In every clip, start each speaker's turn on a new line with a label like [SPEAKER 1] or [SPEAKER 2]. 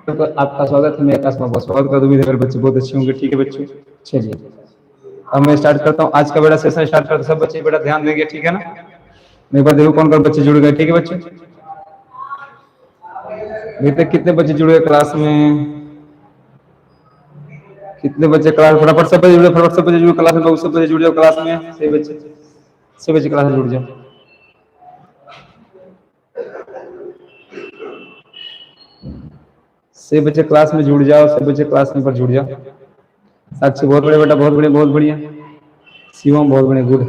[SPEAKER 1] तो आपका स्वागत है, मैं आकाश में बहुत स्वागत करता हूँ। मेरे बच्चे बहुत अच्छे होंगे। ठीक है बच्चों, चलिए अब मैं स्टार्ट करता हूँ आज का बड़ा सेशन स्टार्ट करता हूँ। सब बच्चे बड़ा ध्यान देंगे, ठीक है ना। मैं एक बार देखो कौन कौन बच्चे जुड़ गए। ठीक है बच्चे, अभी तक कितने बच्चे जुड़े क्लास में, कितने बच्चे क्लास, फटाफट सब बच्चे जुड़े, फटाफट सब बच्चे जुड़े क्लास में, सब बच्चे जुड़ जाओ क्लास में। सभी बच्चे क्लास में जुड़ जाओ। सभी बच्चे क्लास में जुड़ जाओ, सब बच्चे क्लास में पर जुड़ जाओ। साक्षी बहुत बड़े बेटा, बहुत बढ़िया। शिवम बहुत बड़े, गुड।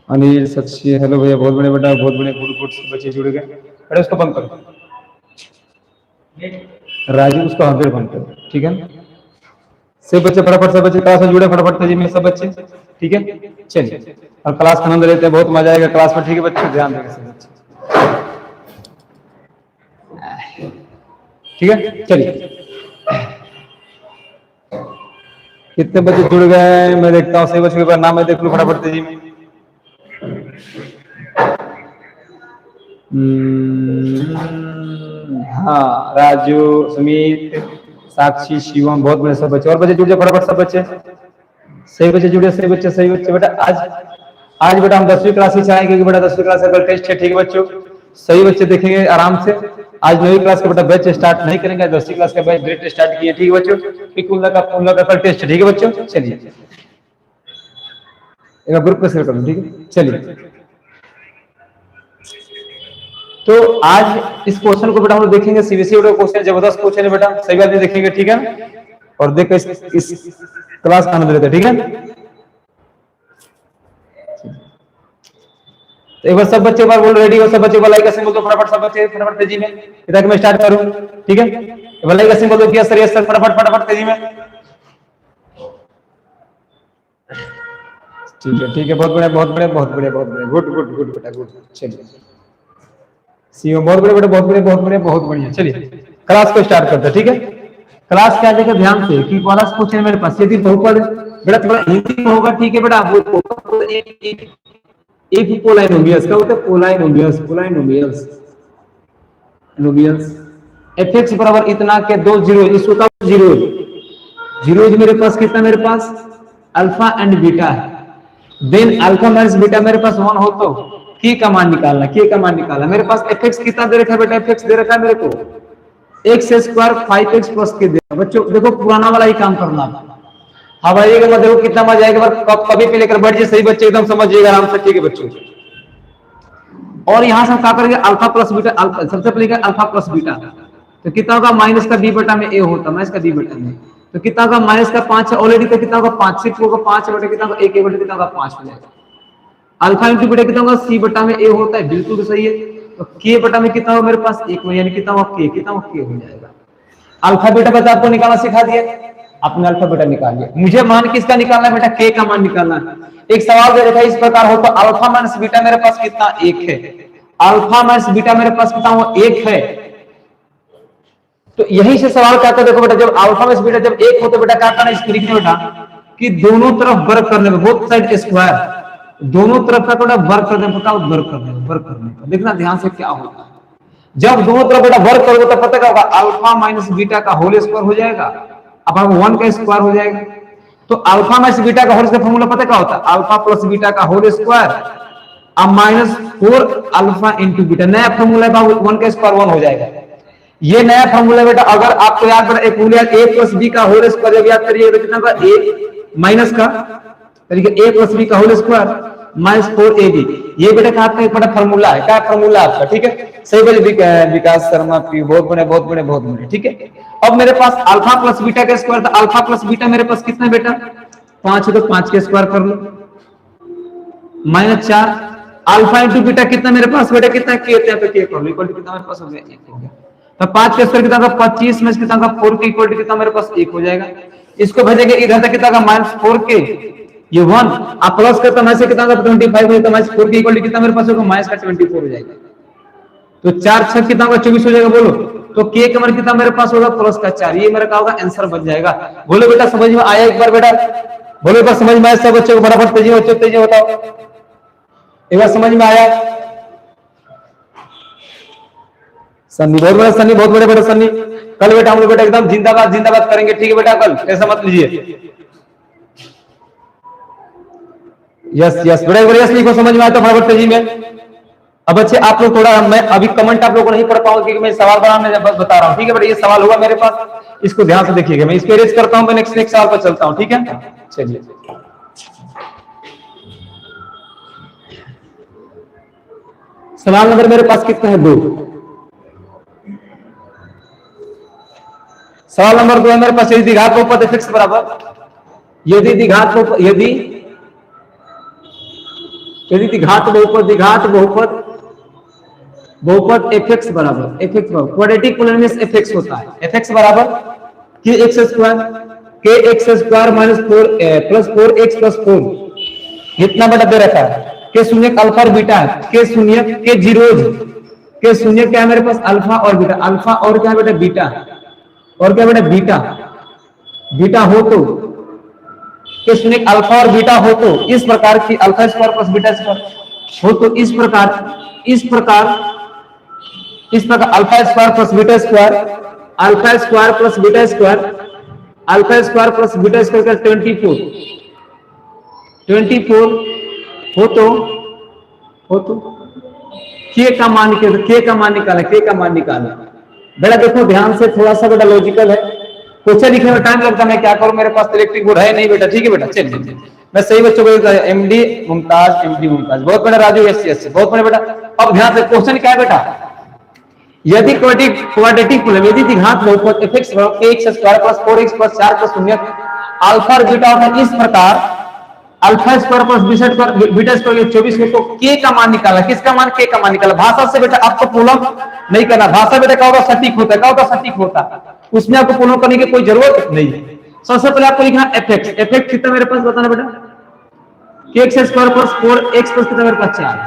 [SPEAKER 1] अनिल, साक्षी, हेलो भैया, बहुत बड़े बेटा, बहुत बड़े, गुड गुड। सब बच्चे जुड़ गए। अरे उसको बंद करो, राजू उसको 100 बंद करो, ठीक है ना। सब बच्चे फटाफट, सब बच्चे क्लास में जुड़े फटाफट तेजी में, सब बच्चे, ठीक है। चलिए और क्लास का आनंद लेते हैं, बहुत मजा आएगा क्लास में। ठीक है बच्चे, ध्यान देंगे सब बच्चे, ठीक है। चलिए कितने बच्चे जुड़ गए मैं देखता हूँ। सही बच्चों के नाम मैं देख लूँ फटाफट तेजी में। हाँ, राजू, सुमित, साक्षी, शिवम, बहुत बड़े सब बच्चे। और बच्चे जुड़ जाए फटाफट सब बच्चे। सही बच्चे जुड़े, सही बच्चे बेटा। आज बेटा हम 10वीं क्लास ही चाहेंगे क्योंकि बेटा 10वीं क्लास का टेस्ट है। ठीक है बच्चों, सही बच्चे देखेंगे आराम से। आज 9वीं क्लास का बेटा बैच स्टार्ट नहीं करेंगे, 10वीं क्लास का बैच डायरेक्ट स्टार्ट किए। ठीक है बच्चों, क्योंकि उन लोग का कल टेस्ट है। ठीक है बच्चों, चलिए एक ग्रुप में शेयर कर दो, ठीक है। चलिए तो आज इस क्वेश्चन को बेटा हम लोग देखेंगे। सीबीएसई का क्वेश्चन जबरदस्त क्वेश्चन है बेटा, सही बात नहीं देखेंगे, ठीक है। और देखो इस क्लास का आनंद लेते हैं, ठीक है। तो एक बार सब बच्चे बार बोल रेडी हो, सब बच्चे लाइक का सिंबल दो फटाफट, सब बच्चे फटाफट तेजी में, ताकि मैं स्टार्ट करूं, ठीक है। लाइक का सिंबल दो, किया सर, यस सर, फटाफट फटाफट तेजी में, ठीक है। बहुत बढ़िया, गुड गुड गुड बेटा, गुड। चलिए सीओ बहुत बड़े बेटा, बहुत बढ़िया। चलिए क्लास को स्टार्ट करते हैं, ठीक है। क्लास क्या देखिए ध्यान से कि क्लास क्वेश्चन मेरे पास यदि बहुपद बेटा थोड़ा हिंदी में होगा, ठीक है बेटा। वो एक पोलाइनोमियल्स का होता है, पोलाइनोमियल्स fx बराबर इतना के 2 जीरो, इसको का जीरो मेरे पास कितना, मेरे पास अल्फा एंड बीटा है। देन अल्फा माइनस बीटा मेरे पास 1 हो तो k का मान निकालना, मेरे पास fx कितना दे रखा है बेटा, fx दे रखा है मेरे को x स्क्वायर 5x प्लस के दे। बच्चों देखो पुराना वाला ही काम करना। हाँ भाई देखो कितना मजा आएगा, कभी पे लेकर बैठ जाए, सही बच्चे एकदम समझिएगा आराम से, ठीक है बच्चों। और यहां से हम क्या करेंगे, अल्फा प्लस बीटा, सबसे पहले अल्फा प्लस बीटा, तो कितना होगा माइनस का बी बटा में ए होता, माइनस का बी बटा में, तो कितना होगा माइनस का 5 है ऑलरेडी, तो कितना होगा 5, सिर्फ होगा 5 बटे कितना होगा, एक बटे कितना होगा 5 हो जाएगा। अल्फा इंटू बीटा कितना होगा, सी बटा में ए होता है, बिल्कुल सही है। तो के बटा में कितना होगा मेरे पास 1, यानी कितना होगा के, हो जाएगा। अल्फा बीटा बता आपको निकालना सिखा दिया, आपने अल्फा बीटा निकाल लिया। मुझे मान किसका निकालना है बेटा, के का मान निकालना है। एक सवाल दे रखा है इस प्रकार हो, तो अल्फा माइनस बीटा मेरे पास कितना, 1 है। अल्फा माइनस बीटा मेरे पास कितना हो, 1 है। तो यही से सवाल क्या था, देखो बेटा जब अल्फा माइनस बीटा जब 1 हो तो बेटा क्या करना है, इसको लिखने बेटा कि दोनों तरफ वर्क करने में, बोथ साइड स्क्वायर, दोनों तरफ का बेटा वर्क करने में, वर्क करने का देखना ध्यान से क्या होता है। जब दोनों तरफ बेटा वर्क करोगे तो पता क्या होगा, अल्फा माइनस बीटा का होल स्क्वायर हो जाएगा, अब 1 का स्क्वायर हो जाएगा। तो अल्फा माइनस बीटा का होल स्क्वायर फॉर्मूला पता क्या होता है, अल्फा प्लस बीटा का होल स्क्वायर अब -4 अल्फा इंटू बीटा, नया फॉर्मूला है, 1 का स्क्वायर 1 हो जाएगा। ये नया फॉर्मूला बेटा अगर आपको याद बेटा, एक फॉर्मूला a प्लस बी का होल स्क्वायर जब याद करिए तो कितना होगा, a माइनस का तरीके a प्लस बी का होल स्क्वायर -4ab, ये बेटा कहा था एक बड़ा फॉर्मूला है, क्या फॉर्मूला आपका, ठीक है। सही बोले विकास शर्मा, बहुत बड़े, ठीक है। अब मेरे पास अल्फा प्लस बीटा का स्क्वायर था, अल्फा प्लस बीटा मेरे पास कितना बेटा 5 है, तो 5 का स्क्वायर कर लो -4 अल्फा इंटू बीटा कितना मेरे पास बेटा कितना के, पे के कर लो, इक्वल टू कितना मेरे पास हो गया 1 हो गया। तो 5 का स्क्वायर कितना होगा 25 में कितना होगा 4 के इक्वल टू कितना मेरे पास 1 हो जाएगा। इसको भेजेंगे इधर तक कितना होगा -4 के, ये 1 आप प्लस करता है कितना होगा 25 हो जाएगा, -4 के इक्वल टू कितना मेरे पास होगा माइनस का 24 हो जाएगा। तो 4 6 कितना होगा 24 हो जाएगा, बोलो। तो के का मान कितना मेरे पास होगा प्लस का 4, ये मेरा क्या होगा आंसर बन जाएगा। बोलो बेटा समझ में आया एक बार बेटा, बोलो एक बार समझ में आया सब बच्चों को, फटाफट तेजी बताओ एक बार समझ में आया। सन्नी बहुत बड़ा, सन्नी बहुत बड़े सन्नी, कल बेटा हम लोग बेटा एकदम जिंदाबाद जिंदाबाद करेंगे, ठीक है बेटा, कल ऐसा मत लीजिए। यस यस बेटा, यस लिखो, समझ में आया तो फटाफट तेजी में। अब बच्चे आप लोग थोड़ा, मैं अभी कमेंट आप लोग को नहीं पढ़ पाऊंगा क्योंकि मैं सवाल बनाने बता रहा हूँ, ठीक है बेटा। ये सवाल होगा मेरे पास, इसको ध्यान से देखिएगा, मैं इसको इरेज करता हूँ, मैं नेक्स्ट सवाल पर चलता हूँ, ठीक है। चलिए सवाल नंबर मेरे पास कितना है, 2। सवाल नंबर 2 है मेरे पास, यदि द्विघात बहुपद f(x) बराबर, यदि द्विघात बहुपद, यदि द्विघात बहुपद f(x) बराबर, क्वाड्रेटिक पोलिनोमियल f(x) होता है, f(x) बराबर kx² minus 4 plus 4x plus 4, इतना बड़ा दे रखा है। के शून्य अल्फा और बीटा है, के शून्य के जीरोज, के शून्य क्या है मेरे पास, अल्फा और बीटा, अल्फा और क्या है बेटा, बीटा, और क्या बेटा, बीटा, बीटा हो तो के शून्य अल्फा और बीटा हो तो इस प्रकार की alpha square plus beta square हो तो इस प्रकार alpha square plus beta square, alpha square plus beta square, alpha square plus beta square का 24 हो तो के का मान निकाला, बेटा देखो ध्यान से, थोड़ा सा बेटा लॉजिकल है, क्वेश्चन लिखने में टाइम लगता है, मैं क्या करूं, मेरे पास इलेक्ट्रिक बोर्ड है नहीं बेटा, ठीक है बेटा। चलिए मैं सही बच्चों को एमडी मुमताज, बहुत बड़ा राजू, यस बहुत बड़े बेटा। अब ध्यान से क्वेश्चन क्या है बेटा, यदि क्वाड्रेटिक पोलिनोमियल, यदि द्विघात बहुपद f(x) kx² plus 4x plus 4 plus 0 alpha और बीटा होता है, इस प्रकार alpha square plus beta square 24 में, तो के का मान निकाला, किसका मान, के का मान निकाला। भाषा से बेटा आपको प्रॉब्लम नहीं करना, भाषा बेटा क्या होगा, सटीक होता है, क्या होता है, सटीक होता है, उसमें आपको प्रॉब्लम करने की कोई जरूरत नहीं है। सबसे पहले आपको लिखना f(x) कितना मेरे पास बताना बेटा, kx² प्लस 4x प्लस कितना मेरे पास 4,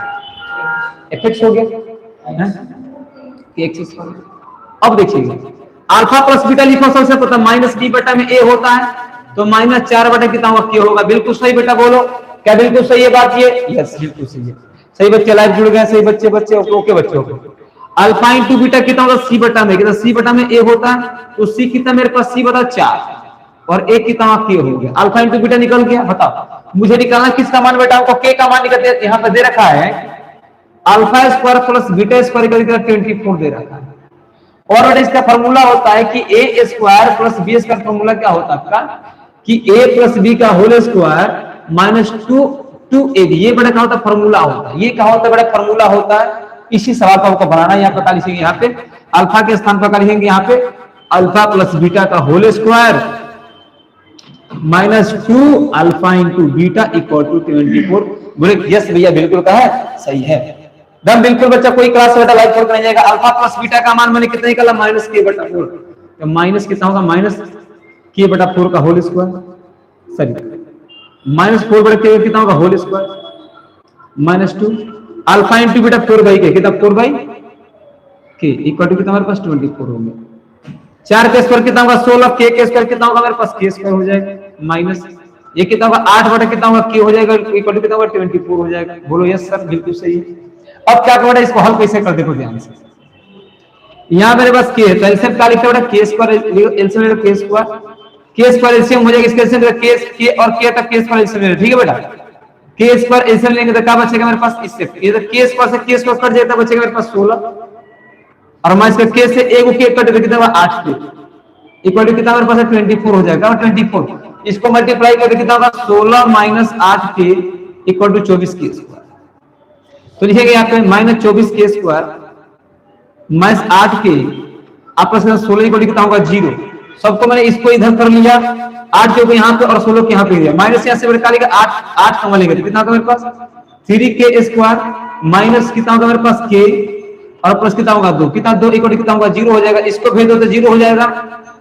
[SPEAKER 1] f(x) हो गया kx²। अब देखिएगा अल्फा प्लस बीटा लिखो, सबसे पता माइनस b बटा में a होता है, तो माइनस 4 बटा कितना होगा, k होगा। बिल्कुल सही बेटा, बोलो क्या बिल्कुल सही है बात ये, यस बिल्कुल सही है। सही बच्चे लाइव जुड़ गए, सही बच्चे ओके बच्चे ओके। अल्फा इंटू बीटा कितना होगा, c बटा में, कितना c बटा में a होता है, तो c कितना मेरे पास, c बटा 4 और a कितना k हो गया। अल्फा इंटू बीटा निकल गया। बताओ मुझे निकालना किसका मान बेटा, हमको k का मान निकल, यहां पर दे रखा है alpha square plus beta square का 24 दे रखा है, और इसका फॉर्मूला होता है कि a स्क्वायर प्लस b का फॉर्मूला क्या होता है आपका, कि a प्लस b का होल स्क्वायर माइनस 2ab, ये बड़ा क्या होता है, फॉर्मूला होता है। ये क्या होता है बड़ा, फॉर्मूला होता है। इसी सवाल को आपको बनाना है, यहाँ पर लिखेंगे, यहाँ पे अल्फा के स्थान पर लिखेंगे, यहाँ पे अल्फा प्लस बीटा का whole square minus 2 alpha into beta equal to 24। बोले यस भैया बिल्कुल कहा है, सही है दम बिल्कुल बच्चा, कोई क्लास बेटा लाइक कर नहीं जाएगा। अल्फा प्लस बीटा का मान मैंने कितना निकाला, माइनस k बटा 4, तो माइनस कितना होगा, माइनस k बटा 4 का होल स्क्वायर, सॉरी माइनस 4 बटा k कितना होगा, whole square minus 2 alpha into beta 4 by k, कितना 4 बाई k इक्वल टू कितना हमारे पास 24 हो गया। 4 के स्क्वायर कितना होगा 16, k के स्क्वायर कितना होगा मेरे पास k स्क्वायर हो जाएगा, माइनस ये कितना होगा 8 बटा कितना होगा k हो जाएगा, इक्वल टू कितना होगा 24 हो जाएगा। बोलो यस सर बिल्कुल सही है। अब क्या करें, इसको हल कैसे कर, देखो ध्यान से, यहां मेरे पास k है तो एलसीएम क्या लिखते हैं, k स्क्वायर एलसीएम ले, k स्क्वायर एलसीएम हो जाएगा, इसका एलसीएम k और k तक k स्क्वायर एलसीएम ले, ठीक है बेटा। k स्क्वायर एलसीएम लेंगे तो क्या बचेगा मेरे पास, इससे ये तो k स्क्वायर से k स्क्वायर कट जाएगा, बचेगा मेरे पास 16 और मैं इसका k से एक k कट कितना होगा 8 k इक्वल टू कितना मेरे पास 24 हो जाएगा, 24 इसको मल्टीप्लाई करके कितना होगा 16 minus 8 k equal to 24 k square. तो लिखेंगे यहाँ पे minus 24 k square minus 8 k आपस में 16 इक्वल कितना होगा 0। सबको मैंने इसको इधर कर लिया, 8 के यहाँ पे और 16 के यहाँ पे दिया, माइनस यहाँ से बेटा लेगा 8 कमा लेंगे तो कितना होगा मेरे पास 3k स्क्वायर माइनस कितना होगा मेरे पास k और प्लस कितना होगा 2, कितना 2 इक्वल कितना होगा 0 हो जाएगा। इसको भेज दो तो 0 हो जाएगा,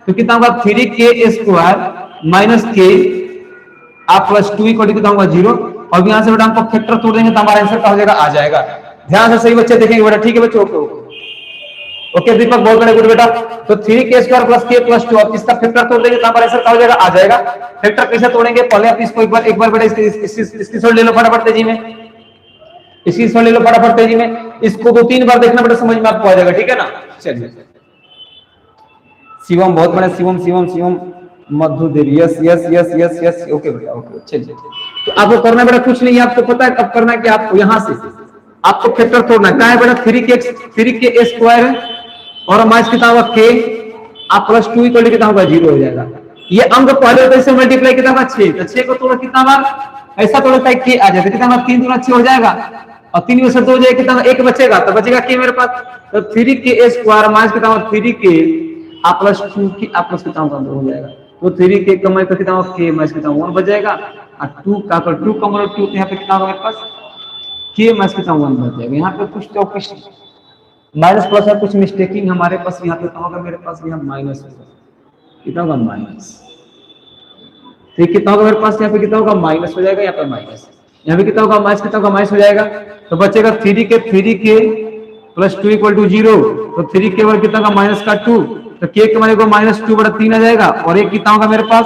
[SPEAKER 1] तो कितना होगा 3k स्क्वायर माइनस k आप प्लस 2 इक्वल कितना होगा 0। और यहाँ से बेटा हमको फैक्टर तोड़ देंगे तो हमारा आंसर क्या हो जाएगा, आ जाएगा। ध्यान से सही बच्चे देखेंगे बेटा, ठीक है बच्चों, ओके दीपक बहुत बड़े गुड बेटा। तो 3k square plus k plus 2 अब इसका फैक्टर तोड़ देंगे तो हमारा आंसर क्या हो जाएगा, आ जाएगा। फैक्टर कैसे तोड़ेंगे, पहले आप इसको एक बार बेटा इसकी सोल्व ले लो फटाफट तेजी में, इसकी सोल्व ले लो फटाफट तेजी में, इसको 2-3 बार देखना बेटा समझ में आपको आ जाएगा, ठीक है ना। चलिए शिवम बहुत बड़ा, Shivam Shivam Shivam Madhu Devi, yes yes yes yes yes, okay बेटा ओके। चलिए तो आपको करना बेटा कुछ नहीं, आपको पता है अब करना कि आपको यहाँ से आपको फैक्टर तोड़ना क्या है बेटा, 3k स्क्वायर है और हमारे कितना होगा k, आप प्लस 2 इक्वल कितना होगा 0 हो जाएगा। ये अंक पहले तो इसे मल्टीप्लाई कितना होगा 6, तो 6 को तोड़ा कितना बार ऐसा तोड़ता है k आ जाएगा, कितना बार 3 गुना 6 हो जाएगा और 3 में से 2 हो जाएगा, कितना 1 बचेगा, तो बचेगा k मेरे पास, तो 3k स्क्वायर माइनस कितना होगा 3k आप प्लस 2 की आप प्लस कितना होगा 2 हो जाएगा, तो 3k कमाई का कितना होगा k माइनस कितना 1 बच जाएगा और 2 का 2 कमर 2 यहाँ पे कितना होगा मेरे पास k माइनस कितना 1 बच जाएगा। यहाँ पे कुछ तो कुछ माइनस प्लस है, कुछ मिस्टेकिंग हमारे पास, यहाँ पे कितना होगा मेरे पास, यहाँ माइनस होगा, कितना होगा माइनस, ठीक कितना होगा मेरे पास, यहाँ पे कितना होगा माइनस हो जाएगा, यहाँ पे माइनस, यहाँ पे कितना होगा माइनस, कितना होगा माइनस हो जाएगा, तो बचेगा 3k प्लस 2 इक्वल टू 0, तो 3k पर कितना होगा माइनस का 2, तो k के माने को माइनस 2 बटा 3 आ जाएगा और एक कितना होगा मेरे पास,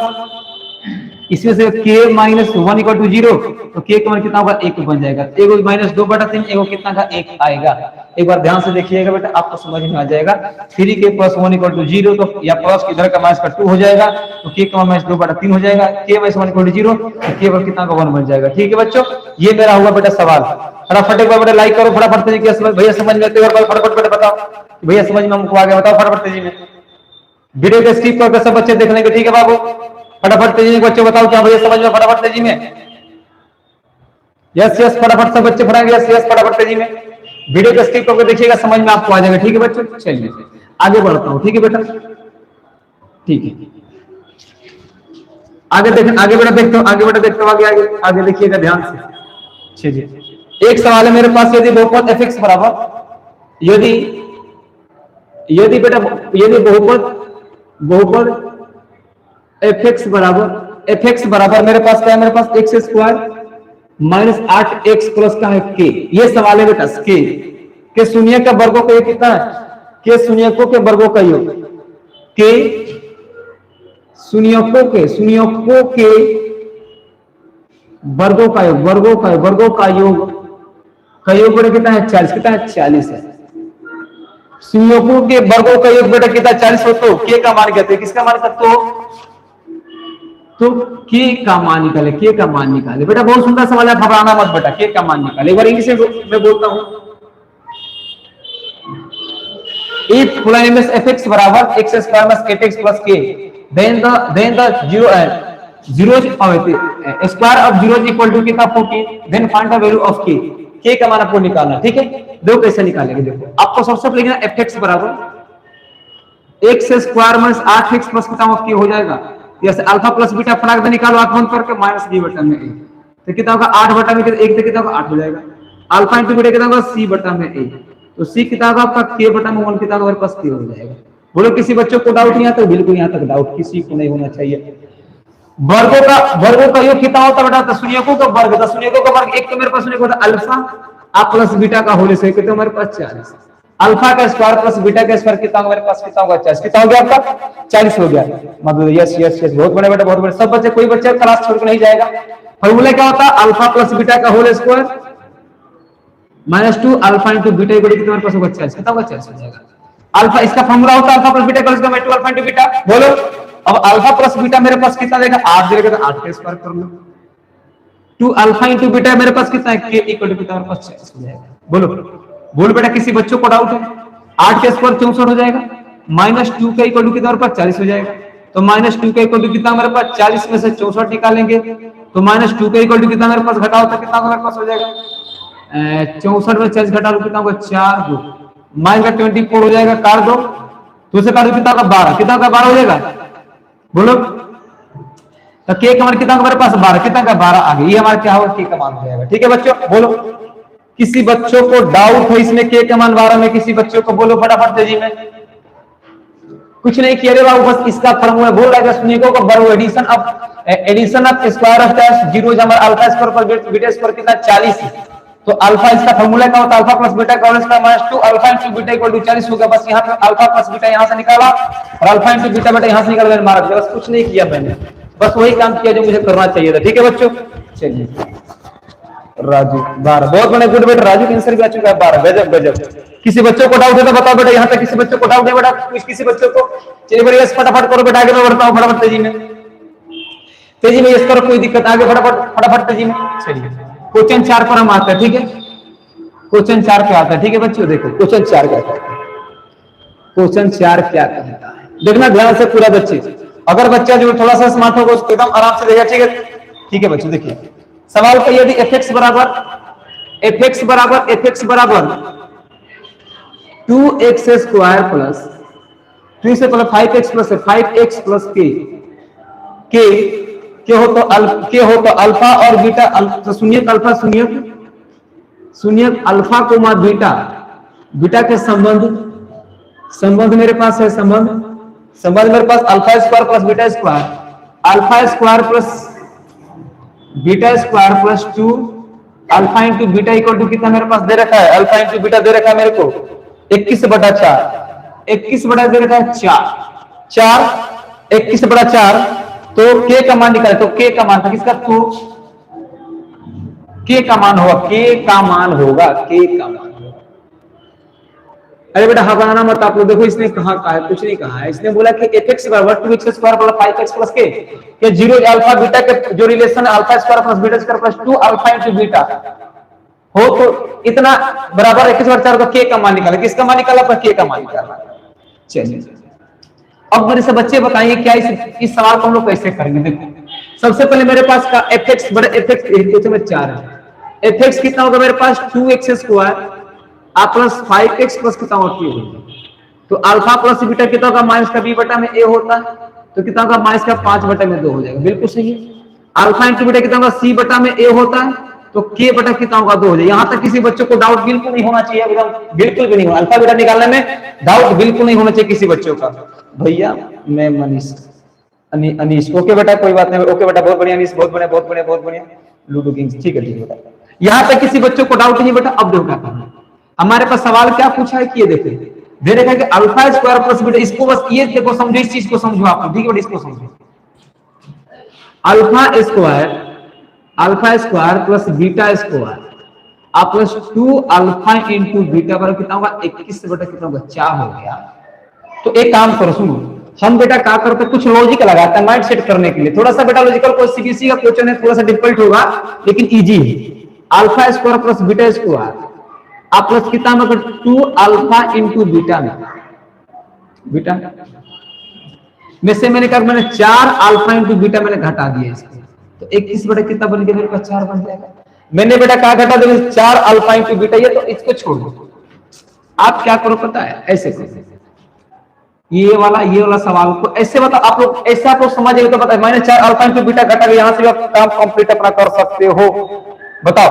[SPEAKER 1] इसमें से k माइनस 1 इक्वल टू 0, तो k का मान कितना होगा 1 बन जाएगा, एक माइनस 2 बटा 3, एक कितना का 1 आएगा। एक बार ध्यान से देखिएगा बेटा आपको समझ में आ जाएगा, 3k प्लस 1 इक्वल टू 0, तो या प्लस इधर का माइनस का 2 हो जाएगा, तो k का माइनस 2 बटा 3 हो जाएगा, k माइनस 1 इक्वल टू 0, तो k पर कितना का 1 बन जाएगा। ठीक है बच्चों, ये मेरा हुआ बेटा सवाल। फटाफट एक बार बेटा लाइक करो, फटाफट तेजी के भैया समझ में आते हैं, फटाफट बेटा बताओ भैया समझ में हमको आ गया, बताओ फटाफट तेजी में, वीडियो को स्किप करके सब बच्चे देख लेंगे। ठीक है बाबू, फटाफट तेजी में बच्चे बताओ क्या भैया समझ में, फटाफट तेजी में, यस यस फटाफट सब बच्चे फटाएंगे, यस यस फटाफट तेजी में, वीडियो को स्किप करके देखिएगा समझ में आपको आ जाएगा। ठीक है बच्चों, चलिए आगे बढ़ता हूं, ठीक है बेटा, ठीक है आगे देख, आगे बेटा देखते हो, आगे बेटा देखते हो, आगे आगे आगे देखिएगा ध्यान से। चलिए एक सवाल है मेरे पास, यदि बहुपद fx बराबर, यदि बेटा यदि बहुपद fx बराबर मेरे पास क्या है, मेरे पास x square minus 8x plus का है k, ये सवाल है बेटा के शून्य का वर्गों का योग कितना है, के शून्यकों के वर्गों का योग, के शून्यकों के वर्गों का योग, वर्गों का योग बेटा कितना है 40, कितना है 40 है। शून्यकों के वर्गों का योग बेटा कितना 40 हो, तो के का मान कहते हैं, किसका मान कहते हो, तो के का मान निकाले, के का मान निकाले बेटा, बहुत सुंदर सवाल है, घबराना मत बेटा, के का मान निकाले। एक बार इंग्लिश में मैं बोलता हूं, इफ फुलाइमस fx बराबर x square plus 8x plus k, then the zeros of square of zeros equal to कितना 14, then find the value of k का मान आपको निकालना। ठीक है, देखो कैसे निकालेंगे, देखो आपको सबसे पहले लिखना fx बराबर x square minus 8x plus कितना k हो जाएगा, जैसे अल्फा प्लस बीटा फटाक से निकालो हाथ बंद करके, माइनस b बटा में a, तो कितना होगा 8 बटा में 1, तो कितना होगा 8 हो जाएगा, अल्फा इंटू बीटा कितना होगा c बटा में a, तो c कितना होगा आपका k बटा में 1, कितना होगा मेरे पास k हो जाएगा। बोलो किसी बच्चों को डाउट नहीं आता, बिल्कुल यहाँ तक डाउट किसी को नहीं होना चाहिए। वर्गों का योग कितना होता है बेटा, शून्यकों का वर्ग, एक तो मेरे पास शून्य होता अल्फा आप प्लस बीटा का होल स्क्वायर, कितना मेरे पास 40, अल्फा का स्क्वायर प्लस बीटा का स्क्वायर कितना होगा मेरे पास, कितना होगा 40, कितना हो गया आपका 40 हो गया। मतलब यस यस यस, बहुत बड़े बेटा बहुत बड़े, सब बच्चे, कोई बच्चा क्लास छोड़ के नहीं जाएगा। फॉर्मूला क्या होता है, अल्फा प्लस बीटा का whole square minus 2 alpha into beta equal कितना मेरे पास होगा 40, कितना होगा 40 हो जाएगा। अल्फा इसका फॉर्मूला होता है alpha plus beta equal 2 alpha into beta, बोलो अब अल्फा प्लस बीटा मेरे पास कितना देगा 8 देगा, तो 8 का स्क्वायर कर लो, 2 अल्फा इंटू बीटा मेरे पास कितना है k इक्वल टू कितना मेरे पास 40 हो जाएगा। बोलो बेटा किसी बच्चों को डाउट है, 8 का स्क्वायर 64 हो जाएगा, माइनस 2 का इक्वल टू कितना मेरे पास 40 हो जाएगा, तो माइनस 2 का इक्वल टू कितना मेरे पास 40 में से 64 निकालेंगे, तो माइनस 2 का इक्वल टू कितना मेरे पास घटाओ तो कितना मेरे पास हो जाएगा, 64 में 40 घटा लो कितना होगा 4 2 माइनस का 24 हो जाएगा, काट दो, तो से काट दो कितना होगा 12, कितना का 12 हो जाएगा, बोलो तो k का मान कितना मेरे पास 12, कितना का 12 आ गया, ये हमारा क्या होगा k का मान हो जाएगा। ठीक है बच्चों, बोलो किसी बच्चों को डाउट है इसमें k का मान 12 में, किसी बच्चों को बोलो फटाफट तेजी में, कुछ नहीं किया रे बाबू, बस इसका फॉर्मूला बोल रहा है शून्यकों का वर्ग, addition of square of that zeros हमारा अल्फा स्क्वायर पर बीटा स्क्वायर कितना 40, तो अल्फा इसका फॉर्मूला क्या होता है, अल्फा प्लस बीटा का whole square minus 2 alpha into beta equal to 40 होगा। बस यहां पे अल्फा प्लस बीटा यहां से निकाला और अल्फा इंटू बीटा बेटा यहां से निकाल मैंने मारा, बस कुछ नहीं किया मैंने, बस वही काम किया जो मुझे करना चाहिए था। ठीक है बच्चों, चलिए राजू 12। बहुत बड़े गुड बेटा, राजू का आंसर भी आ चुका है 12। गजब गजब। किसी बच्चों को डाउट है तो बताओ बेटा, यहाँ तक किसी बच्चों को डाउट है बेटा? कुछ किसी बच्चों को? चलिए बेटा यस फटाफट करो बेटा, आगे मैं बढ़ता हूँ फटाफट तेजी में, तेजी में यस करो, कोई दिक्कत, आगे फटाफट फटाफट तेजी में। चलिए क्वेश्चन 4 पर हम आते हैं, ठीक है? क्वेश्चन 4 पे आता है, ठीक है बच्चों? देखो क्वेश्चन 4 क्या कहता है, क्वेश्चन 4 क्या कहता है, देखना ध्यान से पूरा बच्चे। अगर बच्चा जो थोड़ा सा स्मार्ट होगा उसको एकदम आराम से देगा, ठीक है? ठीक है बच्चों, देखिए सवाल का यदि एफ एक्स बराबर 2x स्क्वायर प्लस 2 से पहले 5x प्लस 5x प्लस के हो तो अल्फा और बीटा, तो शून्यक अल्फा शून्यक अल्फा कोमा बीटा, बीटा के संबंध मेरे पास है, संबंध मेरे पास alpha square plus beta square, alpha square plus beta square plus 2 alpha into beta equal to कितना मेरे पास दे रखा है, अल्फा इंटू बीटा दे रखा है मेरे को 21/4, 21 दे रखा है 4, 21/4। तो k का मान निकाले, तो k का मान था किसका, तो k का मान होगा, k का मान होगा। अरे बेटा हाँ बनाना मत आप लोग, देखो इसने कहा है, कुछ नहीं कहा है, इसने बोला कि fx बराबर 2x square plus 5x plus k, ये जीरो अल्फा बीटा के जो रिलेशन है alpha square plus beta square plus 2 alpha into beta हो, तो इतना बराबर 21/4 का k का मान निकाला, किसका मान निकाला, पर k का मान निकाला। चलिए अब मेरे से बच्चे बताइए क्या इस सवाल को हम लोग कैसे करेंगे। देखो सबसे पहले मेरे पास का fx बड़े fx में 4 है, fx कितना होगा मेरे पास 2x स्क्वायर आप प्लस 5x प्लस कितना होती है, तो अल्फा प्लस बीटा कितना होगा, माइनस का b बटा में a होता है, तो कितना होगा माइनस का 5 बटा में 2 हो जाएगा, बिल्कुल सही है। अल्फा इंटू बीटा कितना होगा, c बटा में a होता है, तो k बटा कितना होगा 2 हो जाएगा। यहां तक किसी बच्चों को डाउट बिल्कुल नहीं होना चाहिए, एकदम बिल्कुल भी नहीं होना, अल्फा बीटा निकालने में डाउट बिल्कुल नहीं होना चाहिए किसी बच्चों का। भैया मैं मनीष अनीश, ओके बेटा कोई बात नहीं, ओके बेटा बहुत बढ़िया अनीश, बहुत बढ़िया लूडो किंग्स, ठीक है बेटा, यहां तक किसी बच्चों को डाउट नहीं बेटा। अब देखो क्या करना है, हमारे पास सवाल क्या पूछा है कि ये देखो दे रखा है कि अल्फा स्क्वायर प्लस बीटा, इसको बस ये देखो समझो, इस चीज को समझो आप, ठीक है बेटा, इसको समझो, alpha square plus beta square आप प्लस 2 अल्फा इंटू बीटा बराबर कितना होगा 21 बटा कितना होगा 4 हो गया। तो एक काम करो, सुनो हम बेटा क्या करते हैं, कुछ लॉजिक लगाते हैं माइंड सेट करने के लिए, थोड़ा सा बेटा लॉजिकल कोई सीबीएसई का क्वेश्चन है, थोड़ा सा डिफिकल्ट होगा लेकिन इजी है। Alpha square plus beta square आप प्लस कितना मतलब 2 अल्फा इंटू बीटा में से मैंने कहा मैंने 4 अल्फा इंटू बीटा मैंने घटा दिया इसको, तो 21 बटा कितना बन गया मेरे पास 4 बन जाएगा। मैंने बेटा क्या घटा दिया 4 अल्फा इंटू बीटा, ये तो इसको छोड़ दो, आप क्या करो पता है, ऐसे करो, ये वाला सवाल को ऐसे बता, आप लोग ऐसे आप लोग समझेंगे तो बताए मैंने 4 अल्फा इंटू बीटा घटा दिया, यहां से आप काम कंप्लीट अपना कर सकते हो। बताओ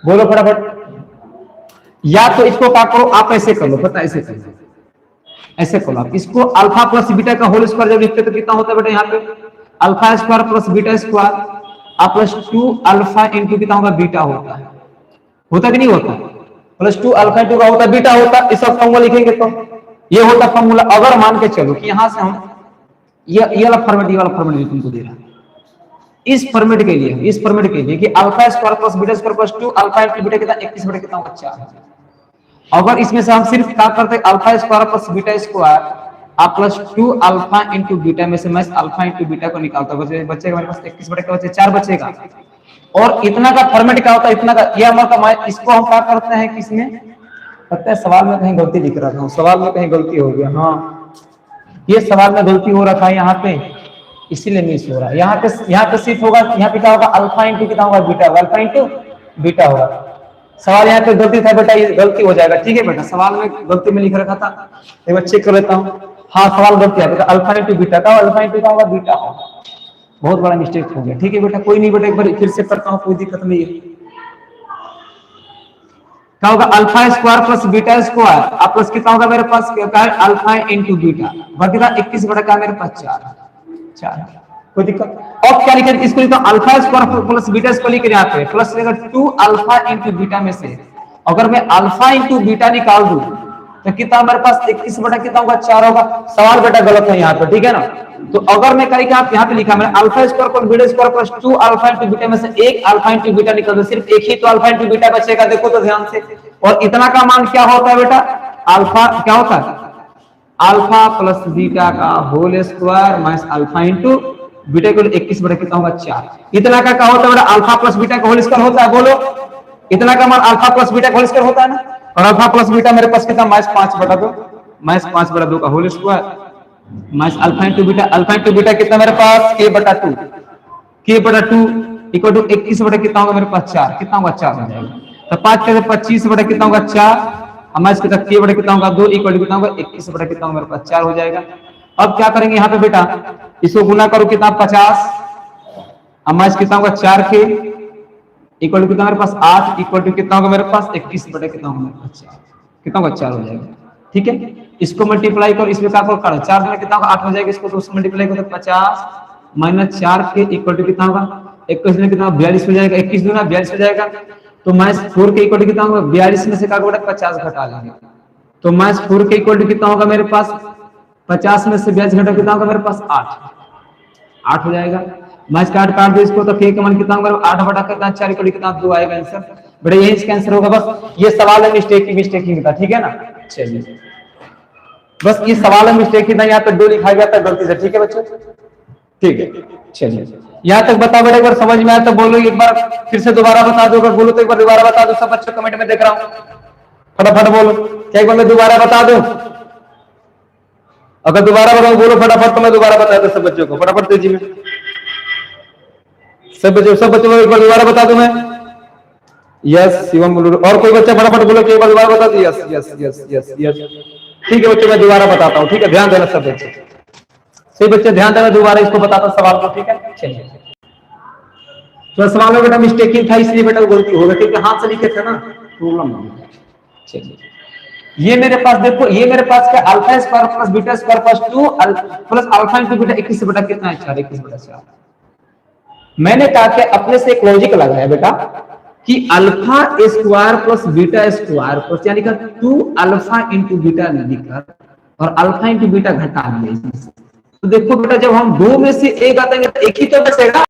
[SPEAKER 1] बोलो फटाफट। या तो इसको क्या करो आप ऐसे कर लो, पता ऐसे कर लो, ऐसे करो आप इसको अल्फा प्लस बीटा का होल स्क्वायर जब लिखते तो कितना होता है बेटा, यहाँ पे alpha square plus beta square आप प्लस 2 अल्फा इंटू कितना होगा बीटा होता कि नहीं होता, प्लस 2 अल्फा इंटू का होता बीटा होता, इस सब फॉर्मूला लिखेंगे तो ये होता फॉर्मूला। अगर मान के चलो कि यहां से हम ये वाला फॉर्मेट तुमको दे रहा है, इस फॉर्मेट के लिए कि alpha square plus beta square plus 2 alpha into beta कितना 21 बटा कितना होगा 4। अगर इसमें से हम सिर्फ क्या करते हैं alpha square plus beta square आप प्लस 2 अल्फा इंटू बीटा में से मैं अल्फा इंटू बीटा को निकालता हूं, बचेगा मेरे पास 21 बटे का 4 बचेगा। और इतना का फॉर्मेट क्या होता है, इतना का ये हमारा इसको हम क्या करते हैं किसमें पता है, सवाल में कहीं गलती लिख रहा था, सवाल में कहीं गलती हो गया, हाँ ये सवाल में गलती हो रहा था यहाँ पे इसीलिए मिस हो रहा है। यहाँ पे सिर्फ होगा, यहाँ पे क्या होगा अल्फा इंटू कितना होगा बीटा होगा, अल्फा इंटू बीटा होगा। सवाल यहाँ पे गलती था बेटा, ये गलती हो जाएगा, ठीक है बेटा, सवाल में गलती में लिख रखा था, एक बार चेक कर लेता हूँ, हाँ सवाल गलती है बेटा, अल्फा इंटू बीटा का अल्फा इंटू का होगा बीटा होगा, बहुत बड़ा मिस्टेक हो गया, ठीक है बेटा कोई नहीं बेटा, एक बार फिर से करता हूँ, कोई दिक्कत नहीं है। क्या होगा alpha square plus beta square आप प्लस कितना होगा मेरे पास क्या है अल्फा इंटू बीटा बाकी था 21 बटा का मेरे पास 4। कोई दिक्कत? अब क्या लिखेंगे, इसको लिखो alpha square plus beta square लिखे यहाँ पे, प्लस रहेगा 2 अल्फा इंटू बीटा में से अगर मैं अल्फा इंटू बीटा निकाल दूं तो कितना हमारे पास 21 बटा कितना होगा 4 होगा। सवाल बेटा गलत है यहाँ पे, ठीक है ना। तो अगर मैं कहीं आप यहाँ पे लिखा मैंने alpha square plus beta square plus 2 alpha into beta में से एक अल्फा इंटू बीटा निकाल दो, सिर्फ एक ही तो अल्फा इंटू बीटा बचेगा, देखो तो ध्यान से। और इतना का मान क्या होता है बेटा, अल्फा क्या होता है, अल्फा प्लस बीटा का whole square minus alpha into beta को 21 बटा कितना होगा 4। इतना का क्या होता है बेटा, अल्फा प्लस बीटा का होल स्क्वायर होता है, बोलो इतना का मान अल्फा प्लस बीटा का होल स्क्वायर होता है ना। और अल्फा प्लस बीटा मेरे पास कितना माइनस 5 बटा 2, माइनस 5 बटा 2 का whole square minus alpha into beta, alpha into beta कितना मेरे पास k बटा 2, k बटा 2 इक्वल टू 21 बटा कितना होगा मेरे पास 4, कितना होगा 4 हो जाएगा। तो 5 के 25 बटा कितना होगा 4, हमारे इसके साथ k बटा कितना होगा 2 इक्वल टू कितना होगा 21 बटा कितना होगा मेरे पास 4 हो जाएगा। अब क्या करेंगे यहाँ पे बेटा, इसको गुना करो कितना 50, हमारे कितना होगा 4k इक्वल टू कितना मेरे पास 8 इक्वल टू कितना होगा मेरे पास 21 बटा कितना होगा मेरे पास 4, कितना होगा 4 हो जाएगा। ठीक है, इसको मल्टीप्लाई करो, इसमें क्या करो 4 में कितना होगा 8 हो जाएगा, इसको तो उससे मल्टीप्लाई करो 50 माइनस 4k इक्वल टू कितना होगा 21 में कितना 42 हो जाएगा, 21 दूना 42 हो जाएगा। तो माइनस 4k इक्वल टू कितना होगा 42 में से क्या होगा 50 घटा लेंगे, तो माइनस 4k इक्वल टू कितना होगा मेरे पास 50 में से 42 घटा कितना होगा मेरे पास 8 हो जाएगा। माइनस काट दो इसको, तो k का मान कितना होगा 8 बटा कितना 4 इक्वल कितना 2 आएगा आंसर। बड़े यही इसका आंसर होगा। बस ये सवाल है मिस्टेक ही था, ठीक है ना। चलिए बस ये सवाल है मिस्टेक ही था, यहाँ तक 2 लिखा गया था गलती से, ठीक है बच्चों, ठीक है। चलिए यहाँ तक बता बेटा, एक बार समझ में आया तो बोलो, एक बार फिर से दोबारा बता दो, अगर बोलो तो एक बार दोबारा बता दो, सब बच्चों कमेंट में देख रहा हूँ, फटाफट बोलो, क्या एक बार मैं दोबारा बता दूं? अगर दोबारा बताओ बोलो फटाफट, तो मैं दोबारा बता दूं सब बच्चों को, फटाफट तेजी में, सब बच्चों को एक बार दोबारा बता दूं मैं। यस शिवम बोलो, और कोई बच्चा फटाफट बोलो कि एक बार दोबारा बता दो। Yes yes yes yes yes, ठीक है बच्चों, मैं दोबारा बताता हूँ, ठीक है, ध्यान देना सब बच्चे, सही बच्चे ध्यान देना, दोबारा इसको बताता सवाल को, ठीक है। चलिए तो सवाल में बेटा मिस्टेकिंग था, इसलिए बेटा गलती हो गई, क्योंकि हाथ से लिखे थे ना, प्रॉब्लम हो गई। चलिए ये मेरे पास देखो, ये मेरे पास क्या alpha square plus beta square plus 2 plus alpha into beta 21 बटा कितना है 4, 21 बटा 4। मैंने कहा कि अपने से एक लॉजिक लगाया बेटा कि alpha square plus beta square plus यानी कि 2 अल्फा इंटू बीटा लिखकर और अल्फा इंटू बीटा घटा दिया इसमें से। तो देखो बेटा जब हम 2 में से एक आतेंगे तो एक ही तो बचेगा,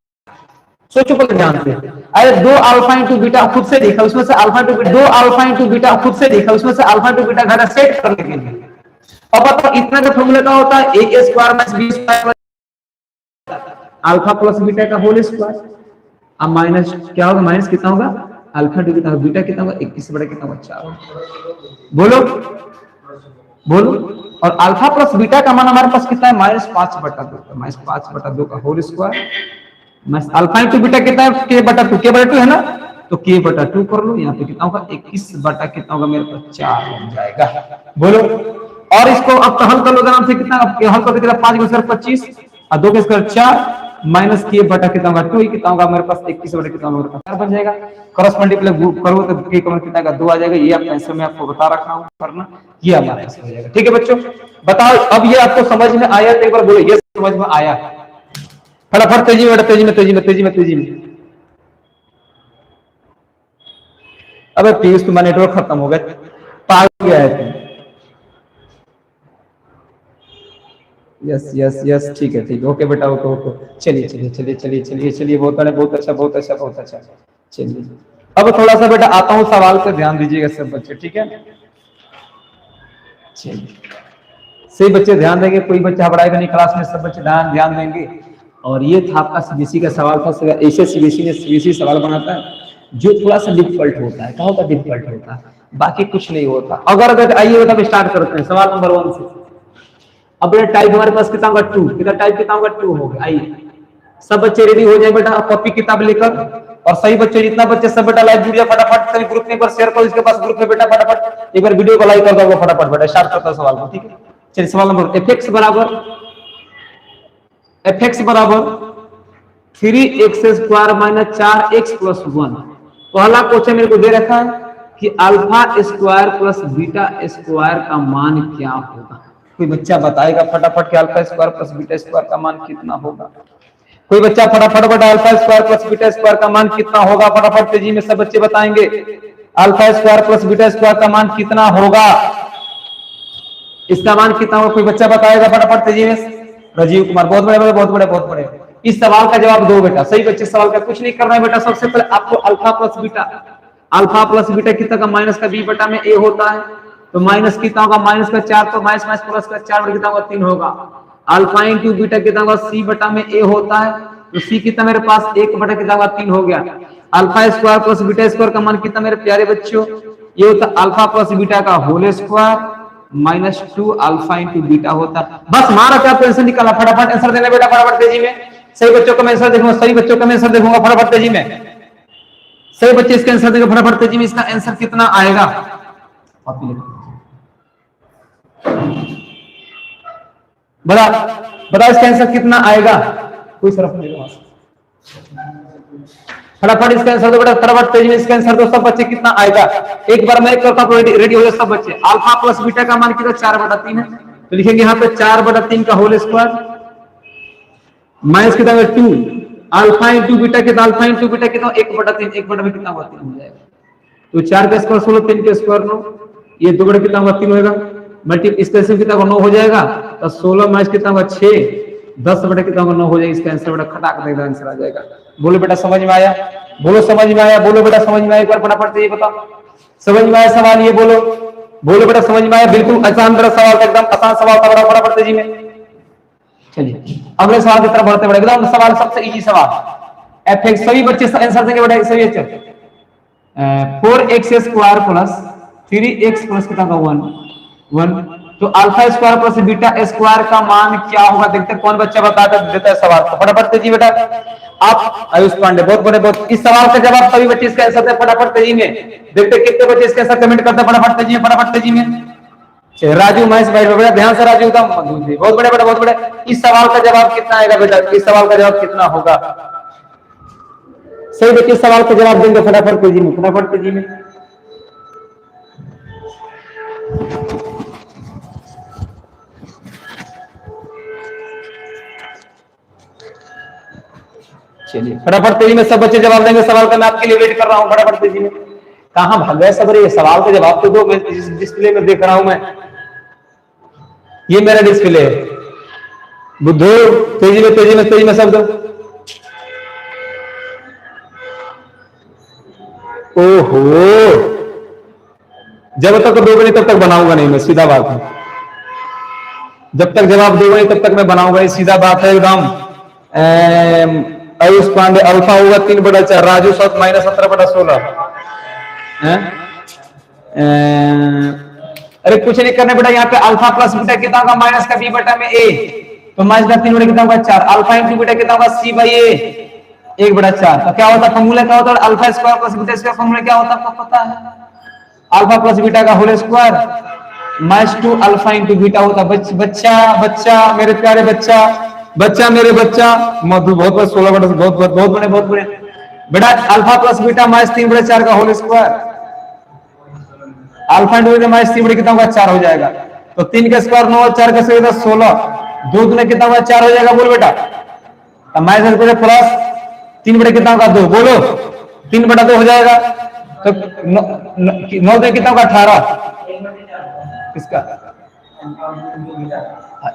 [SPEAKER 1] सोचो पहले ध्यान से। अरे 2 अल्फा इंटू बीटा खुद से लिखा, उसमें से alpha into beta 2 alpha into beta खुद से लिखा, उसमें से अल्फा इंटू बीटा घटा सेट करने के लिए। अब बताओ इतना का फॉर्मूला क्या होता है, a square minus b square alpha plus beta का होल स्क्वायर। अब माइनस क्या होगा, माइनस कितना होगा अल्फा इंटू कितना बीटा कितना होगा 21 बटा कितना होगा 4। बोलो बोलो, और अल्फा प्लस बीटा का मान हमारे पास कितना है माइनस 5 बटा 2, माइनस 5 बटा 2 का whole square minus alpha into beta कितना है k बटा 2, k बटा 2 है ना, तो k बटा 2 कर लो, यहाँ पे कितना होगा 21 बटा कितना होगा मेरे पास 4 हो जाएगा। बोलो, और इसको अब हल कर लो आराम से, कितना हल करके कितना 5 के स्क्वायर 25 और 2 के स्क्वायर 4 माइनस k बटा कितना होगा 2, कितना होगा मेरे पास 21 बटा कितना होगा 4 बन जाएगा। क्रॉस मल्टीप्लाई करो तो k का मान कितना का 2 आ जाएगा। ये आपका आंसर मैं आपको बता रखा हूं करना, ये हमारा आंसर हो जाएगा। ठीक है बच्चों, बताओ अब ये आपको समझ में आया, तो एक बार बोलो ये समझ में आया। फटाफट तेजी में तेजी में तेजी में तेजी में तेजी में। अबे पीयूष तुम्हारा नेटवर्क खत्म हो गया, पागल गया है तुम। यस यस यस, ठीक है ठीक है, ओके बेटा ओके ओके, चलिए चलिए चलिए चलिए चलिए चलिए, बहुत अच्छा बहुत अच्छा बहुत अच्छा। चलिए अब थोड़ा सा बेटा आता हूँ सवाल पे ध्यान दीजिएगा सब बच्चे, ठीक है। चलिए सही बच्चे ध्यान देंगे, कोई बच्चा पढ़ाएगा नहीं क्लास में, सब बच्चे ध्यान देंगे। और ये था आपका सीबीएसई का सवाल था, ऐसे सीबीएसई सवाल बनाता है जो थोड़ा सा डिफिकल्ट होता है। क्या होता है, डिफिकल्ट होता है, बाकी कुछ नहीं होता। अगर आइए बेटा स्टार्ट करते हैं सवाल नंबर 1 से। अब बेटा टाइप हमारे पास कितना होगा 2, कितना टाइप कितना होगा 2 होगा। आइए सब बच्चे रेडी हो जाए बेटा, कॉपी किताब लेकर, और सही बच्चे जितना बच्चे सब बेटा लाइव जुड़ जाए फटाफट, सभी ग्रुप में एक बार शेयर करो, इसके पास ग्रुप में बेटा फटाफट एक बार वीडियो को लाइक कर दो फटाफट बेटा। स्टार्ट करता है सवाल को, ठीक है। चलिए सवाल नंबर fx बराबर 3x square minus 4x plus 1। पहला क्वेश्चन मेरे को दे रखा है कि alpha square plus beta square का मान क्या होगा। कोई बच्चा बताएगा फटाफट कि alpha square plus beta square का मान कितना होगा। कोई बच्चा फटाफट बटा alpha square plus beta square का मान कितना होगा, फटाफट तेजी में सब बच्चे बताएंगे। Alpha square plus beta square का मान कितना होगा, इसका मान कितना होगा, कोई बच्चा बताएगा फटाफट तेजी में। राजीव कुमार, बहुत बड़े बहुत बड़े बहुत बड़े। इस सवाल का जवाब दो बेटा, सही बच्चे सवाल का कुछ नहीं करना है बेटा। सबसे पहले आपको अल्फा प्लस बीटा कितना का माइनस का बी बटा में ए होता है, तो माइनस कितना होगा, माइनस का 4, तो माइनस माइनस प्लस का 4 कितना होगा 3 होगा। अल्फा इंटू बीटा कितना होगा सी बटा में ए होता है, तो सी कितना मेरे पास 1 बटा कितना होगा 3 हो गया। Alpha square plus beta square का मान कितना मेरे प्यारे बच्चों, ये होता अल्फा प्लस बीटा का whole square minus 2 alpha into beta होता। बस मारा क्या आंसर निकाला, फटाफट आंसर देना बेटा, फटाफट तेजी में। सही बच्चों का मैं आंसर देखूंगा, सही बच्चों का मैं आंसर देखूंगा, फटाफट तेजी में। सही बच्चे इसका आंसर देंगे फटाफट तेजी में। इसका आंसर कितना आएगा, बड़ा बड़ा इसका आंसर कितना आएगा, कोई सरफ नहीं, फटाफट इसका आंसर दो बेटा, फटाफट तेजी में इसका आंसर दो सब बच्चे, कितना आएगा। एक बार मैं करता हूं, रेडी हो जाए सब बच्चे। अल्फा प्लस बीटा का मान कितना 4/3 है, तो लिखेंगे यहाँ पे 4/3 का होल स्क्वायर माइनस कितना 2 अल्फा इंटू बीटा कितना, अल्फा इंटू बीटा कितना 1/3, 1 बटा में कितना हुआ 3 हो जाएगा। तो 4 का स्क्वायर 16, 3 का स्क्वायर 9, ये 2 बटा कितना हुआ 3 होगा, मल्टीप्लाई इसका कितना 9 हो जाएगा, तो 16 माइनस कितना हुआ 6, 10 बटा कितना होगा 9 हो जाएगा। इसका आंसर बेटा खटाक देगा, आंसर आ जाएगा। बोलो बेटा समझ में आया, बोलो समझ में आया, बोलो बेटा समझ में आया, एक बार फटाफट से ये बताओ समझ में आया सवाल, ये बोलो बोलो बेटा समझ में आया। बिल्कुल आसान तरह सवाल, एकदम आसान सवाल था, बड़ा फटाफट तेजी में। चलिए अगले सवाल की तरफ बढ़ते बढ़े, एकदम सवाल सबसे इजी सवाल। एफ सभी बच्चे आंसर देंगे बेटा, सभी बच्चे। 4x square plus 3x plus कितना का 1 तो alpha square plus beta square का मान क्या होगा, देखते हैं कौन बच्चा बताता देता है सवाल को, फटाफट तेजी बेटा। आप आयुष पांडे, बहुत बड़े बहुत, इस सवाल का जवाब सभी बच्चे इसका आंसर दे फटाफट तेजी में। देखते कितने बच्चे इसके आंसर कमेंट करते हैं, फटाफट तेजी में, फटाफट तेजी में। राजू महेश भाई बेटा ध्यान से, राजू एकदम बहुत बड़े बेटा बहुत बड़े। इस सवाल का जवाब कितना आएगा बेटा, इस सवाल का जवाब कितना होगा, सही बच्चे इस सवाल का जवाब देंगे फटाफट तेजी में, फटाफट तेजी में। चलिए फटाफट तेजी में सब बच्चे जवाब देंगे सवाल का, मैं आपके लिए वेट कर रहा हूं, फटाफट तेजी में। कहां भाग गए सब, ये सवाल का जवाब तो दो, मैं डिस्प्ले में देख रहा हूं मैं, ये मेरा डिस्प्ले है। बुद्धू तेजी में तेजी में तेजी में सब दो। ओहो जब तक दोगे नहीं तब तक बनाऊंगा नहीं मैं, सीधा बात है। जब तक जवाब दोगे नहीं तब तक मैं बनाऊंगा, सीधा बात है एकदम। आयुष पांडे अल्फा होगा 3/4, राजू साथ माइनस 17/16। अरे कुछ नहीं करना बेटा, यहाँ पे अल्फा प्लस बीटा कितना होगा माइनस का बी बटा में ए, तो माइनस का 3 बटा कितना होगा 4, अल्फा इंटू बीटा कितना होगा सी बाई ए 1/4। तो क्या होता है फॉर्मूला, क्या होता है alpha square plus beta square, formula क्या होता है आपको पता है, अल्फा प्लस बीटा का whole square minus 2 alpha into beta होता है। बच्चा बच्चा मेरे प्यारे बच्चा, बच्चा मेरे बच्चा मधु, बहुत 16 बटा बहुत बड़े बेटा। अल्फा प्लस बीटा माइनस 3/4 का whole square, alpha into beta minus 3 बटा कितना होगा 4 हो जाएगा। तो 3 का स्क्वायर 9, 4 का स्क्वायर 16, 2 दूनी कितना होगा 4 हो जाएगा, बोल बेटा। माइनस प्लस 3 बटा कितना होगा 2, बोलो 3/2 हो जाएगा। तो 9 में कितना होगा 18,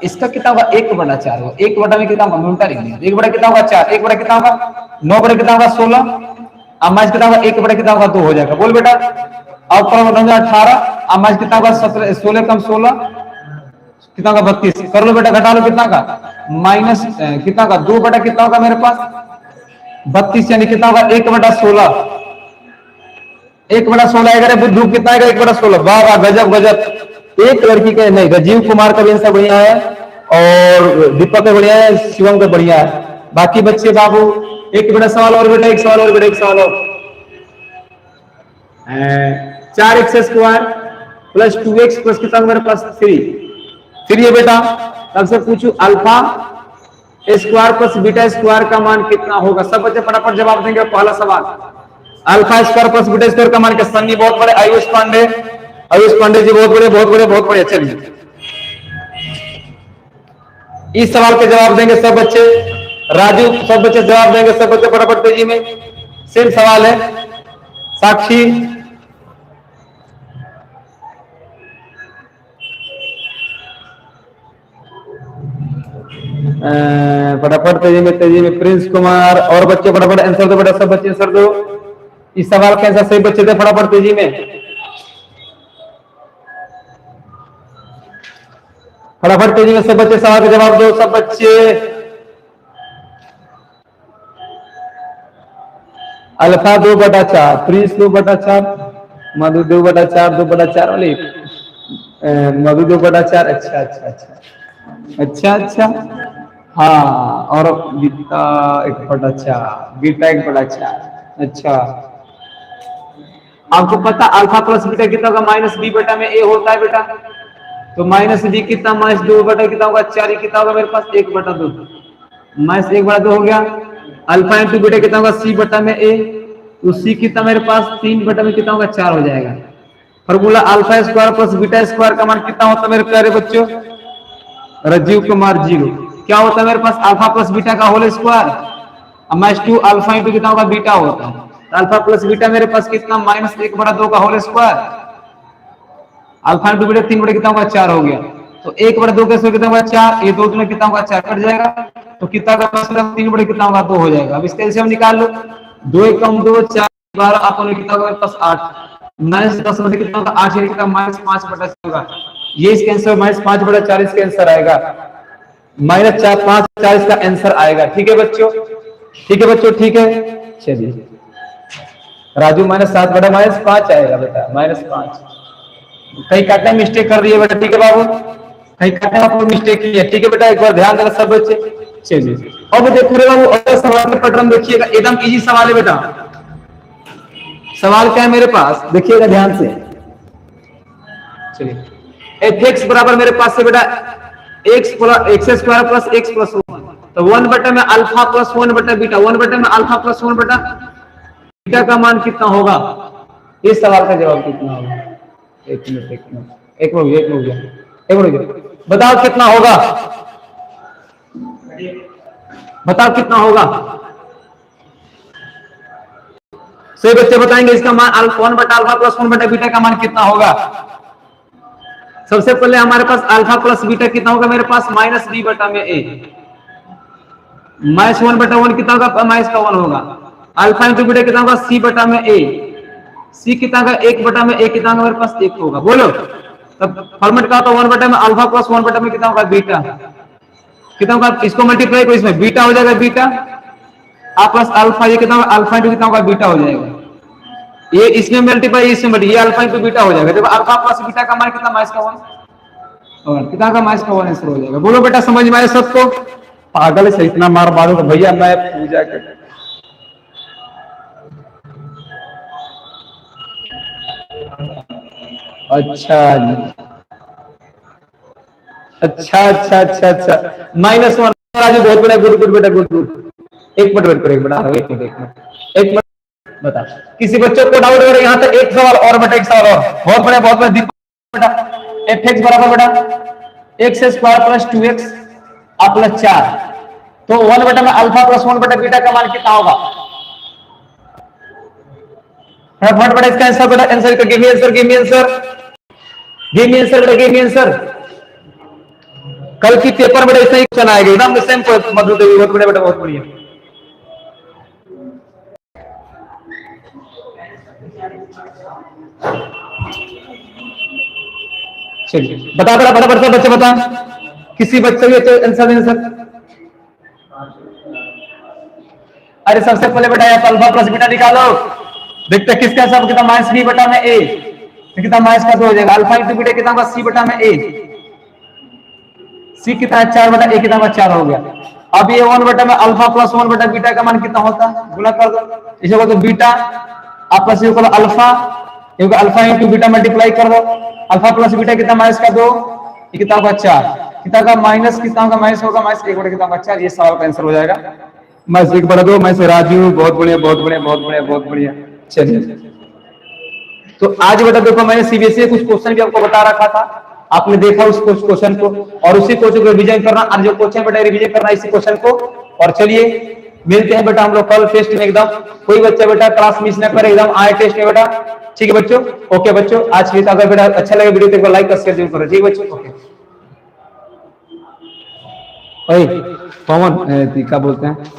[SPEAKER 1] इसका कितना होगा 1/4 होगा, 1 बटा में कितना होगा उल्टा लिख दिया, 1 बटा कितना होगा 4, 1 बटा कितना होगा 9 बटा कितना होगा 16, अब माइनस कितना होगा 1 बटा कितना होगा 2 हो जाएगा, बोल बेटा। अब 18, अब माइनस कितना होगा 17, 16 कम 16 कितना होगा 32, कर लो बेटा घटा लो कितना का माइनस कितना का 2 बटा कितना होगा मेरे पास 32, यानी कितना होगा 1/16, 1/16 अगर बुद्धू कितना आएगा 1/16। वाह वाह गजब गजब, एक लड़की का नहीं, राजीव कुमार का भी आंसर बढ़िया है और दीपक का बढ़िया है, शिवम का बढ़िया है। बाकी बच्चे बाबू एक बड़ा सवाल और बेटा, एक सवाल और बेटा, एक सवाल और। 4x square plus 2x plus कितना मेरे पास 3 है बेटा। तब से पूछू alpha square plus beta square का मान कितना होगा, सब बच्चे फटाफट जवाब देंगे। पहला सवाल alpha square plus beta square का मान क्या, सन्नी बहुत बड़े, आयुष पांडे जी बहुत बड़े। चलिए इस सवाल के जवाब देंगे सब बच्चे, राजू, सब बच्चे जवाब देंगे, सब बच्चे फटाफट तेजी में। सेम सवाल है। साक्षी, फटाफट तेजी में, तेजी में। प्रिंस कुमार और बच्चे फटाफट आंसर दो बेटा, सब बच्चे आंसर दो। इस सवाल के आंसर सही बच्चे थे, फटाफट तेजी में, फटाफट तेजी में सब बच्चे सवाल का जवाब दो, सब बच्चे। अल्फा 2/4, प्रिंस 2/4, मधु 2/4, 2/4 वाली मधु 2/4। अच्छा अच्छा अच्छा अच्छा अच्छा, हाँ, और बीटा 1/4, बीटा 1/4। अच्छा, आपको पता अल्फा प्लस बीटा कितना होगा? माइनस बी बटा में ए होता है बेटा। तो माइनस बी कितना, माइनस 2 बटा कितना होगा? 4। कितना होगा मेरे पास? 1/2, माइनस 1/2 हो गया। अल्फा इंटू बीटा कितना होगा? सी बटा में ए। तो सी कितना मेरे पास? 3 बटा में कितना होगा? 4 हो जाएगा। Formula alpha square plus beta square का मान कितना होता है मेरे प्यारे बच्चों? राजीव कुमार 0। क्या होता है मेरे पास? अल्फा प्लस बीटा का whole square minus 2 alpha into कितना होगा? बीटा होता है। अल्फा प्लस बीटा मेरे पास कितना? माइनस 1/2 का whole square. Alpha into beta 3 बटे कितना होगा? 4 हो गया। तो 1/2 कैसे कितना होगा? 4। ये 2 में कितना होगा? 4 कट जाएगा। तो कितना का मतलब 3 बटे कितना होगा? 2 हो जाएगा। अब इसका एलसीएम निकाल लो। 2 × 2 4, 12, अपन कितना होगा? प्लस 8 माइनस 10 बटे कितना होगा? 8 कितना? माइनस 5/4 होगा। ये इसका आंसर माइनस 5/4 इसका आंसर आएगा। माइनस 4, 5, 4 इसका आंसर आएगा। ठीक है बच्चों, ठीक है बच्चों, ठीक है। चलिए राजू -7 बटा -5 आएगा बेटा, -5। कहीं काटने मिस्टेक कर रही है बेटा, ठीक है बाबू, कहीं काटने में आपको मिस्टेक की है, ठीक है बेटा, एक बार ध्यान देना सब बच्चे। चलिए अब देखो रे बाबू, अगला सवाल का पैटर्न देखिएगा, एकदम इजी सवाल है बेटा। सवाल क्या है मेरे पास, देखिएगा ध्यान से। चलिए fx बराबर मेरे पास से बेटा x² प्लस x प्लस 1, तो 1 बटा में अल्फा प्लस 1 बटा बीटा, 1 बटा में अल्फा प्लस 1 बटा बीटा का मान कितना होगा? इस सवाल का जवाब कितना होगा? एक मिनट हो गया, बताओ कितना होगा, बताओ कितना होगा? सही बच्चे बताएंगे इसका मान 1 बटा अल्फा प्लस 1 बटा बीटा का मान कितना होगा? सबसे पहले हमारे पास अल्फा प्लस बीटा कितना होगा मेरे पास? माइनस बी बटा में ए, माइनस 1 बटा 1 कितना होगा? माइनस का 1 होगा। अल्फा इंटू बीटा कितना होगा? सी बटा में ए, सी कितना होगा? 1 बटा में ए कितना होगा मेरे पास? 1 होगा। बोलो तब फॉर्मेट का होता है 1 बटा में अल्फा प्लस 1 बटा में कितना होगा? बीटा कितना होगा? इसको मल्टीप्लाई करो, इसमें बीटा हो जाएगा, बीटा प्लस अल्फा, ये कितना होगा? अल्फा इंटू कितना होगा? बीटा हो जाएगा। ये इसमें मल्टीप्लाई, इसमें मल्टीप्लाई, ये अल्फा इंटू बीटा हो जाएगा। जब अल्फा प्लस बीटा का मान कितना? माइनस का 1, और कितना का? माइनस का 1 आंसर हो जाएगा। बोलो बेटा समझ में आया सबको? पागल से इतना मार मारूंगा भैया मैं पूजा कर। अच्छा अच्छा अच्छा अच्छा अच्छा, -1 राजू, बहुत बड़ा, गुड गुड बेटा, गुड गुड। एक मिनट वेट करो, एक मिनट बता, किसी बच्चों को डाउट हो रहा है यहाँ तक? एक सवाल और बेटा, एक सवाल और, बहुत बड़ा बहुत बड़ा दीपक बेटा। fx बराबर बेटा x² प्लस 2x प्लस 4, तो 1 बटा में अल्फा प्लस 1 बटा बीटा का मान कितना होगा? फटाफट बेटा इसका आंसर बेटा, answer give me answer, give me answer, give me answer बेटा, गिव मी आंसर। कल की पेपर में ऐसा ही क्वेश्चन आएगा एकदम सेम। मधु देवी बहुत बढ़िया बेटा, बहुत बढ़िया। चलिए बता बेटा, बराबर से बच्चे बता, किसी बच्चे भी तो आंसर देना सर। अरे सबसे पहले बेटा यहाँ अल्फा प्लस बीटा निकालो, देखते किसका सब कितना? माइनस बी बटा में ए, कितना? माइनस का 2 हो जाएगा। अल्फा इंटू बीटा कितना होगा? सी बटा में ए, सी कितना? 4 बटा ए कितना? 4 हो गया। अब ये 1 बटा में अल्फा प्लस 1 बटा बीटा का मान कितना होता है? गुना कर दो, इसे बोलते beta plus alpha, alpha into beta multiply कर दो, अल्फा प्लस बीटा कितना? माइनस का 2, ये कितना होगा? 4, कितना का? माइनस कितना होगा? माइनस होगा माइनस 1 बटा कितना होगा? 4। ये सवाल का आंसर हो जाएगा माइनस 1 बटा 2, माइनस राजू, बहुत बढ़िया बहुत बढ़िया बहुत बढ़िया बहुत बढ़िया। चलिए तो आज बेटा देखो, मैंने सीबीएसई कुछ क्वेश्चन भी आपको बता रखा था, आपने देखा उस क्वेश्चन को, और उसी क्वेश्चन को रिवीजन करना, और जो क्वेश्चन बेटा रिवीजन करना इसी क्वेश्चन को, और चलिए मिलते हैं बेटा हम लोग कल टेस्ट में एकदम। कोई बच्चा बेटा क्लास मिस ना करे, एकदम आए टेस्ट में बेटा। ठीक है बच्चों, ओके बच्चों, आज की अगर बेटा अच्छा लगे वीडियो तो लाइक और शेयर जरूर करो। ठीक है बच्चों, ओके। ओए पवन क्या बोलते हैं